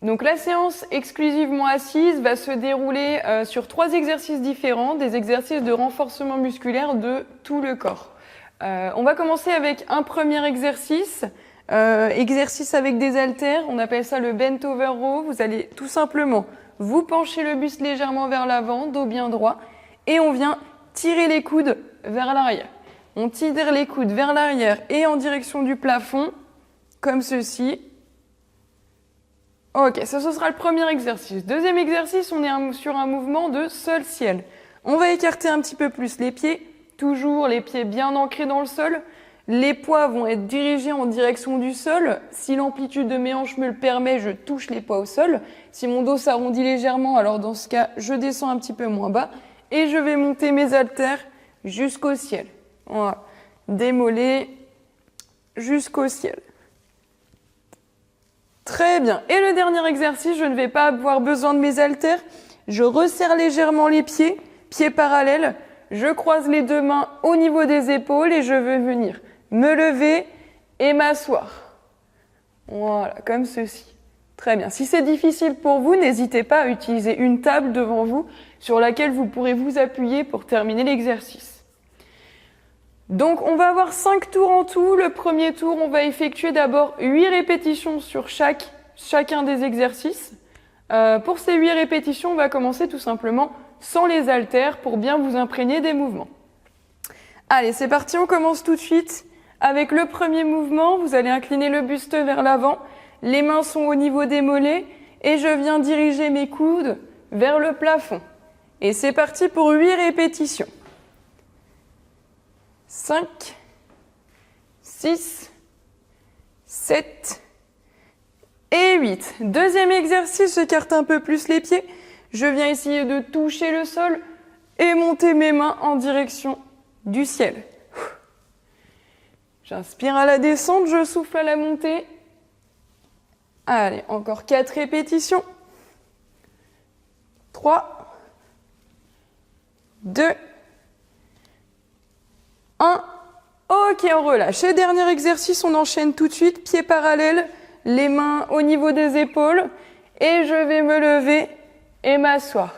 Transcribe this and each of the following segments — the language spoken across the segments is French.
Donc la séance exclusivement assise va se dérouler sur 3 exercices différents, des exercices de renforcement musculaire de tout le corps. On va commencer avec un premier exercice, exercice avec des haltères, on appelle ça le bent over row. Vous allez tout simplement vous pencher le buste légèrement vers l'avant, dos bien droit, et on vient tirer les coudes vers l'arrière. On tire les coudes vers l'arrière et en direction du plafond, comme ceci. Ok, ça ce sera le premier exercice. Deuxième exercice, on est sur un mouvement de sol ciel. On va écarter un petit peu plus les pieds, toujours les pieds bien ancrés dans le sol. Les poids vont être dirigés en direction du sol. Si l'amplitude de mes hanches me le permet, je touche les poids au sol. Si mon dos s'arrondit légèrement, alors dans ce cas, je descends un petit peu moins bas et je vais monter mes haltères jusqu'au ciel. Voilà, des mollets jusqu'au ciel. Très bien. Et le dernier exercice, je ne vais pas avoir besoin de mes haltères. Je resserre légèrement les pieds, pieds parallèles. Je croise les deux mains au niveau des épaules et je vais venir me lever et m'asseoir. Voilà, comme ceci. Très bien. Si c'est difficile pour vous, n'hésitez pas à utiliser une table devant vous sur laquelle vous pourrez vous appuyer pour terminer l'exercice. Donc, on va avoir 5 tours en tout. Le premier tour, on va effectuer d'abord 8 répétitions sur chacun des exercices. Pour ces 8 répétitions, on va commencer tout simplement sans les haltères pour bien vous imprégner des mouvements. Allez, c'est parti, on commence tout de suite avec le premier mouvement. Vous allez incliner le buste vers l'avant. Les mains sont au niveau des mollets et je viens diriger mes coudes vers le plafond. Et c'est parti pour 8 répétitions. 5, 6, 7 et 8. Deuxième exercice, j'écarte un peu plus les pieds. Je viens essayer de toucher le sol et monter mes mains en direction du ciel. J'inspire à la descente, je souffle à la montée. Allez, encore 4 répétitions. 3, 2, 1. Ok, on relâche. Et dernier exercice, on enchaîne tout de suite. Pieds parallèles, les mains au niveau des épaules. Et je vais me lever et m'asseoir.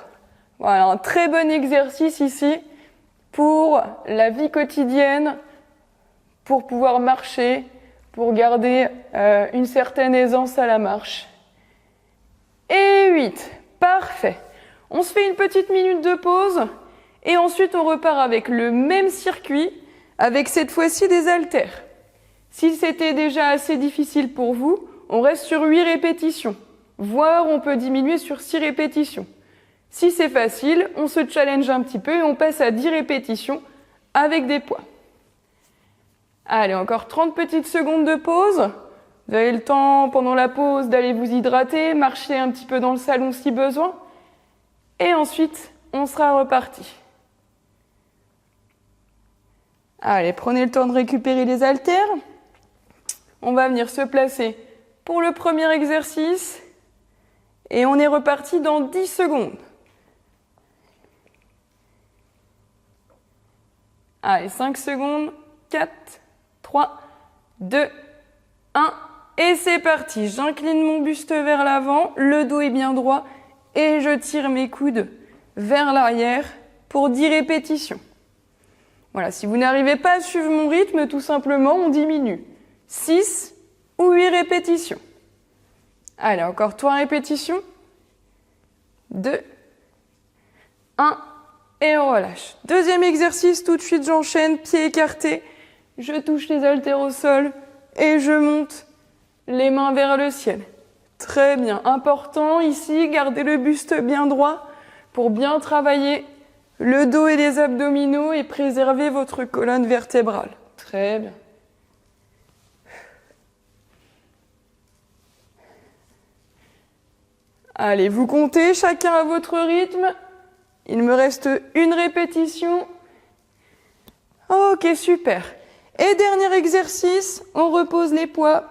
Voilà, un très bon exercice ici pour la vie quotidienne, pour pouvoir marcher, pour garder une certaine aisance à la marche. Et 8. Parfait. On se fait une petite minute de pause et ensuite on repart avec le même circuit, avec cette fois-ci des haltères. Si c'était déjà assez difficile pour vous, on reste sur 8 répétitions, voire on peut diminuer sur 6 répétitions. Si c'est facile, on se challenge un petit peu et on passe à 10 répétitions avec des poids. Allez, encore 30 petites secondes de pause. Vous avez le temps pendant la pause d'aller vous hydrater, marcher un petit peu dans le salon si besoin. Et ensuite, on sera reparti. Allez, prenez le temps de récupérer les haltères. On va venir se placer pour le premier exercice. Et on est reparti dans 10 secondes. Allez, 5 secondes. 4, 3, 2, 1. Et c'est parti. J'incline mon buste vers l'avant. Le dos est bien droit. Et je tire mes coudes vers l'arrière pour 10 répétitions. Voilà, si vous n'arrivez pas à suivre mon rythme, tout simplement, on diminue. 6 ou 8 répétitions. Allez, encore 3 répétitions. 2, 1, et on relâche. Deuxième exercice, tout de suite, j'enchaîne, pieds écartés. Je touche les haltères au sol et je monte les mains vers le ciel. Très bien. Important ici, gardez le buste bien droit pour bien travailler le dos et les abdominaux et préserver votre colonne vertébrale. Très bien. Allez, vous comptez, chacun à votre rythme. Il me reste une répétition. Ok, super. Et dernier exercice, on repose les poids,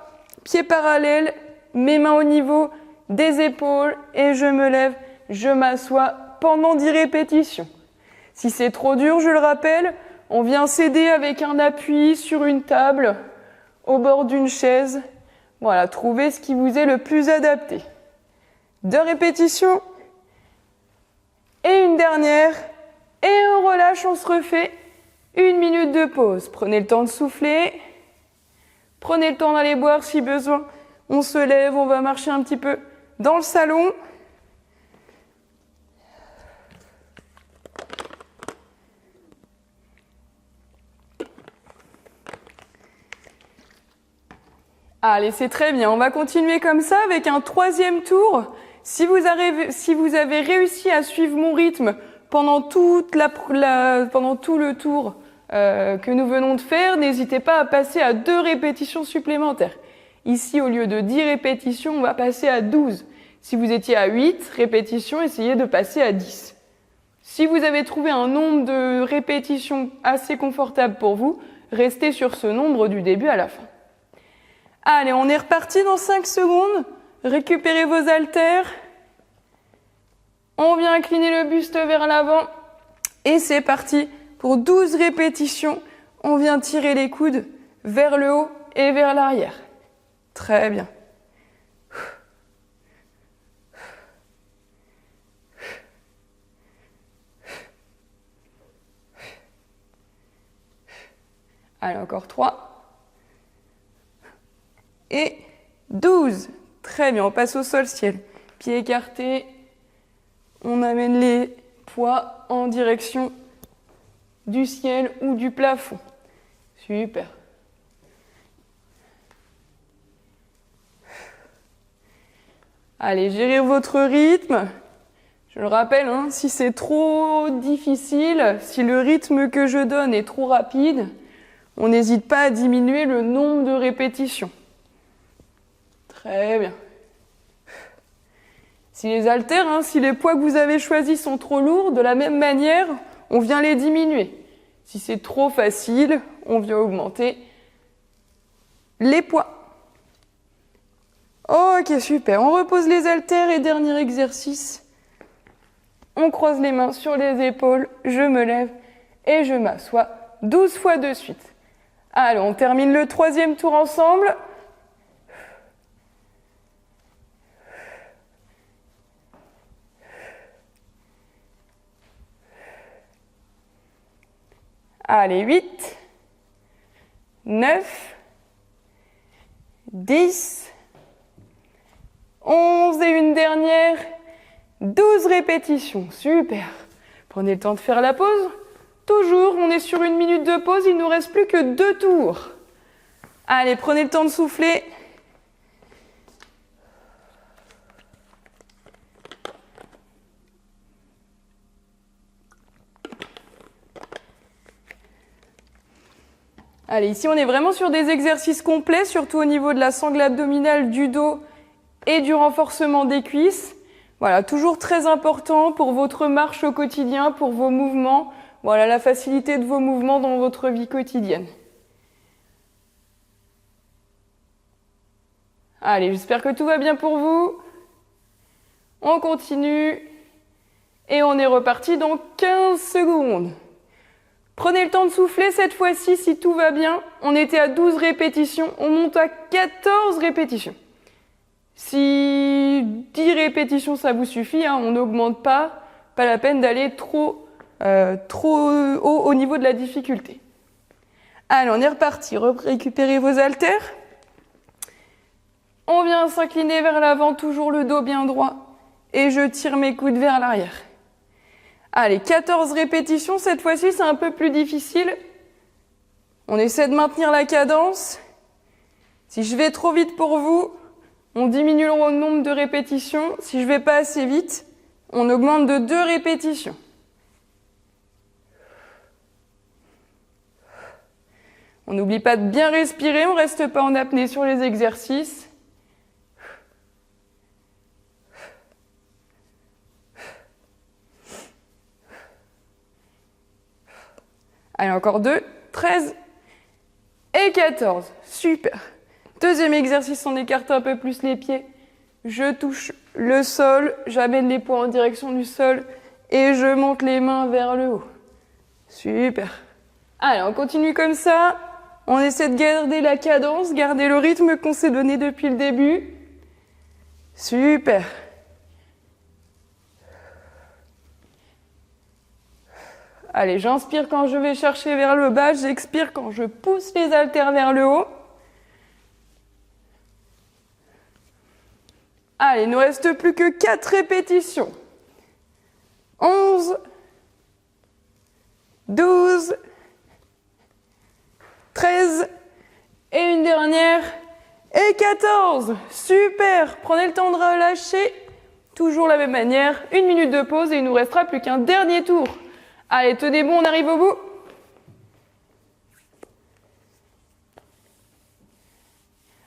pieds parallèles, mes mains au niveau des épaules et je me lève, je m'assois pendant 10 répétitions. Si c'est trop dur, je le rappelle, on vient s'aider avec un appui sur une table, au bord d'une chaise. Voilà, trouvez ce qui vous est le plus adapté. 2 répétitions. Et une dernière. Et on relâche, on se refait 1 minute de pause. Prenez le temps de souffler. Prenez le temps d'aller boire si besoin. On se lève, on va marcher un petit peu dans le salon. Allez, c'est très bien. On va continuer comme ça avec un 3e tour. Si vous avez réussi à suivre mon rythme pendant tout le tour que nous venons de faire, n'hésitez pas à passer à 2 répétitions supplémentaires. Ici, au lieu de 10 répétitions, on va passer à 12. Si vous étiez à 8 répétitions, essayez de passer à 10. Si vous avez trouvé un nombre de répétitions assez confortable pour vous, restez sur ce nombre du début à la fin. Allez, on est reparti dans 5 secondes. Récupérez vos haltères. On vient incliner le buste vers l'avant. Et c'est parti pour 12 répétitions. On vient tirer les coudes vers le haut et vers l'arrière. Très bien. Allez, encore 3. Et 12. Très bien, on passe au sol-ciel. Pieds écartés. On amène les poids en direction du ciel ou du plafond. Super. Allez, gérez votre rythme. Je le rappelle, si c'est trop difficile, si le rythme que je donne est trop rapide, on n'hésite pas à diminuer le nombre de répétitions. Très bien. Si les haltères, si les poids que vous avez choisis sont trop lourds, de la même manière, on vient les diminuer. Si c'est trop facile, on vient augmenter les poids. Ok, super. On repose les haltères et dernier exercice. On croise les mains sur les épaules, je me lève et je m'assois 12 fois de suite. Allez, on termine le 3e tour ensemble. Allez, 8, 9, 10, 11 et une dernière, 12 répétitions. Super. Prenez le temps de faire la pause. Toujours, on est sur 1 minute de pause, il ne nous reste plus que 2 tours. Allez, prenez le temps de souffler. Allez, ici on est vraiment sur des exercices complets, surtout au niveau de la sangle abdominale, du dos et du renforcement des cuisses. Voilà, toujours très important pour votre marche au quotidien, pour vos mouvements. Voilà, la facilité de vos mouvements dans votre vie quotidienne. Allez, j'espère que tout va bien pour vous. On continue et on est reparti dans 15 secondes. Prenez le temps de souffler cette fois-ci si tout va bien. On était à 12 répétitions, on monte à 14 répétitions. Si 10 répétitions ça vous suffit, on n'augmente pas la peine d'aller trop haut au niveau de la difficulté. Allez, on est reparti, récupérez vos haltères. On vient s'incliner vers l'avant, toujours le dos bien droit. Et je tire mes coudes vers l'arrière. Allez, 14 répétitions, cette fois-ci c'est un peu plus difficile. On essaie de maintenir la cadence. Si je vais trop vite pour vous, on diminue le nombre de répétitions. Si je vais pas assez vite, on augmente de 2 répétitions. On n'oublie pas de bien respirer, on reste pas en apnée sur les exercices. Allez, encore 2, 13 et 14. Super. Deuxième exercice, on écarte un peu plus les pieds. Je touche le sol, j'amène les poings en direction du sol et je monte les mains vers le haut. Super. Allez, on continue comme ça. On essaie de garder la cadence, garder le rythme qu'on s'est donné depuis le début. Super. Allez, j'inspire quand je vais chercher vers le bas, j'expire quand je pousse les haltères vers le haut. Allez, il ne nous reste plus que 4 répétitions. 11, 12, 13, et une dernière, et 14. Super, prenez le temps de relâcher, toujours la même manière, 1 minute de pause et il ne nous restera plus qu'un dernier tour. Allez, tenez bon, on arrive au bout.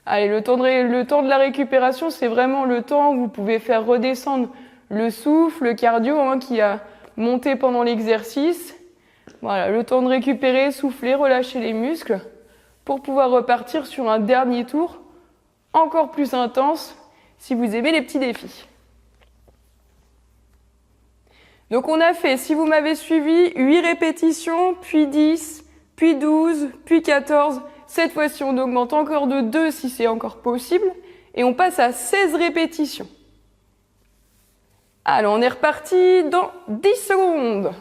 Allez, le temps de la récupération, c'est vraiment le temps où vous pouvez faire redescendre le souffle, le cardio qui a monté pendant l'exercice. Voilà, le temps de récupérer, souffler, relâcher les muscles pour pouvoir repartir sur un dernier tour encore plus intense si vous aimez les petits défis. Donc on a fait, si vous m'avez suivi, 8 répétitions, puis 10, puis 12, puis 14. Cette fois-ci, on augmente encore de 2 si c'est encore possible. Et on passe à 16 répétitions. Alors, on est reparti dans 10 secondes.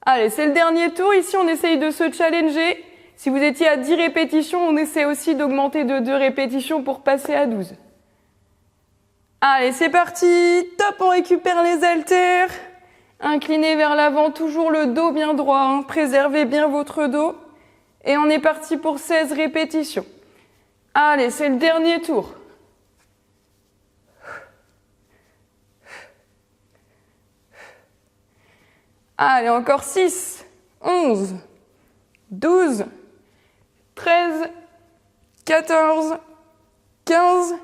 Allez, c'est le dernier tour. Ici, on essaye de se challenger. Si vous étiez à 10 répétitions, on essaie aussi d'augmenter de 2 répétitions pour passer à 12. Allez, c'est parti. Top, on récupère les haltères. Inclinez vers l'avant, toujours le dos bien droit. Préservez bien votre dos. Et on est parti pour 16 répétitions. Allez, c'est le dernier tour. Allez, encore 6, 11, 12, 13, 14, 15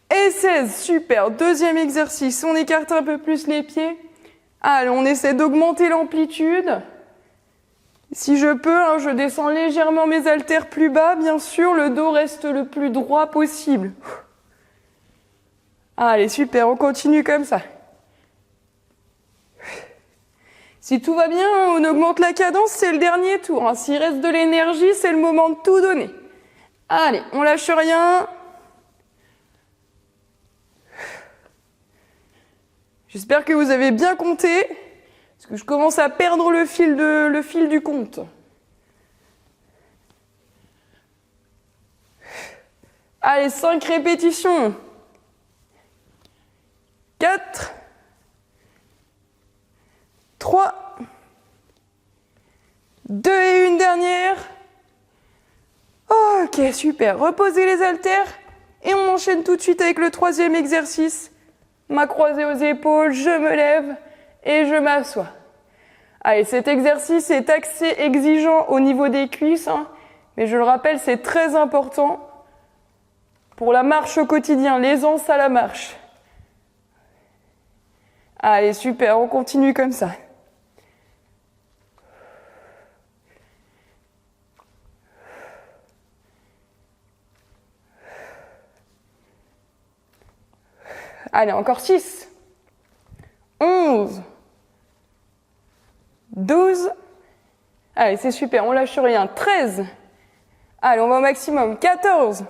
et 16. Super, deuxième exercice. On écarte un peu plus les pieds. Allez, on essaie d'augmenter l'amplitude. Si je peux, je descends légèrement mes haltères plus bas. Bien sûr, le dos reste le plus droit possible. Allez, super, on continue comme ça. Si tout va bien, on augmente la cadence, c'est le dernier tour. S'il reste de l'énergie, c'est le moment de tout donner. Allez, on lâche rien. J'espère que vous avez bien compté, parce que je commence à perdre le fil du compte. Allez, 5 répétitions. 4, 3, 2 et une dernière. Ok, super. Reposez les haltères et on enchaîne tout de suite avec le troisième exercice. Mains croisées aux épaules, je me lève et je m'assois. Allez, cet exercice est assez exigeant au niveau des cuisses, mais je le rappelle, c'est très important pour la marche au quotidien, l'aisance à la marche. Allez, super, on continue comme ça. Allez, encore 6, 11, 12, allez, c'est super, on lâche rien, 13, allez, on va au maximum, 14,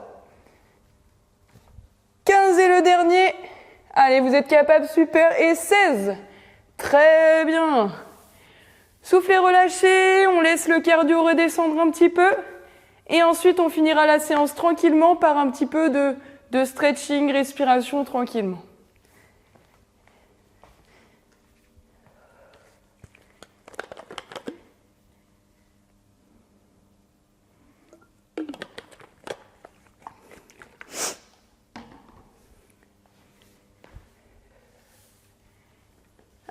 15 et le dernier, allez, vous êtes capables, super, et 16, très bien. Soufflez, relâchez, on laisse le cardio redescendre un petit peu, et ensuite on finira la séance tranquillement par un petit peu de stretching, respiration tranquillement.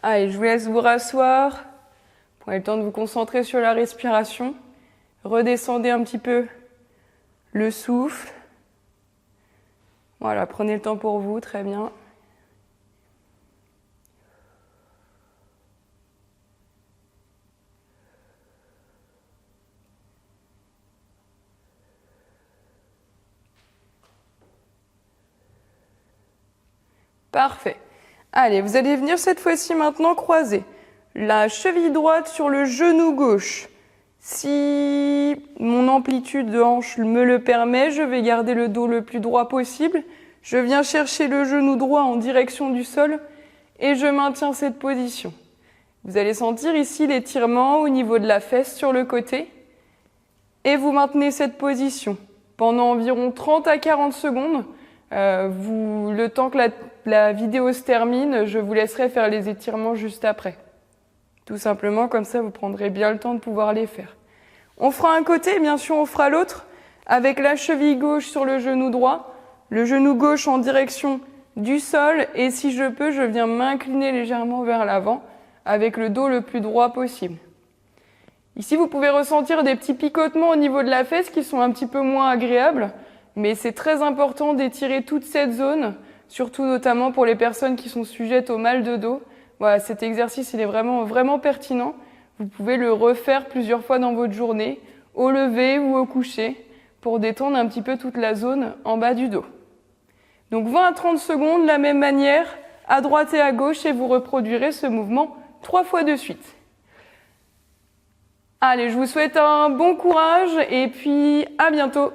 Allez, je vous laisse vous rasseoir. Prenez le temps de vous concentrer sur la respiration. Redescendez un petit peu le souffle. Voilà, prenez le temps pour vous, très bien. Parfait. Allez, vous allez venir cette fois-ci maintenant croiser la cheville droite sur le genou gauche. Si mon amplitude de hanche me le permet, je vais garder le dos le plus droit possible. Je viens chercher le genou droit en direction du sol et je maintiens cette position. Vous allez sentir ici l'étirement au niveau de la fesse sur le côté et vous maintenez cette position pendant environ 30 à 40 secondes. Le temps que la vidéo se termine, je vous laisserai faire les étirements juste après. Tout simplement, comme ça, vous prendrez bien le temps de pouvoir les faire. On fera un côté, bien sûr, on fera l'autre, avec la cheville gauche sur le genou droit, le genou gauche en direction du sol, et si je peux, je viens m'incliner légèrement vers l'avant, avec le dos le plus droit possible. Ici, vous pouvez ressentir des petits picotements au niveau de la fesse qui sont un petit peu moins agréables, mais c'est très important d'étirer toute cette zone, surtout notamment pour les personnes qui sont sujettes au mal de dos. Voilà, cet exercice, il est vraiment, vraiment pertinent. Vous pouvez le refaire plusieurs fois dans votre journée, au lever ou au coucher, pour détendre un petit peu toute la zone en bas du dos. Donc 20 à 30 secondes, de la même manière, à droite et à gauche, et vous reproduirez ce mouvement 3 fois de suite. Allez, je vous souhaite un bon courage et puis à bientôt.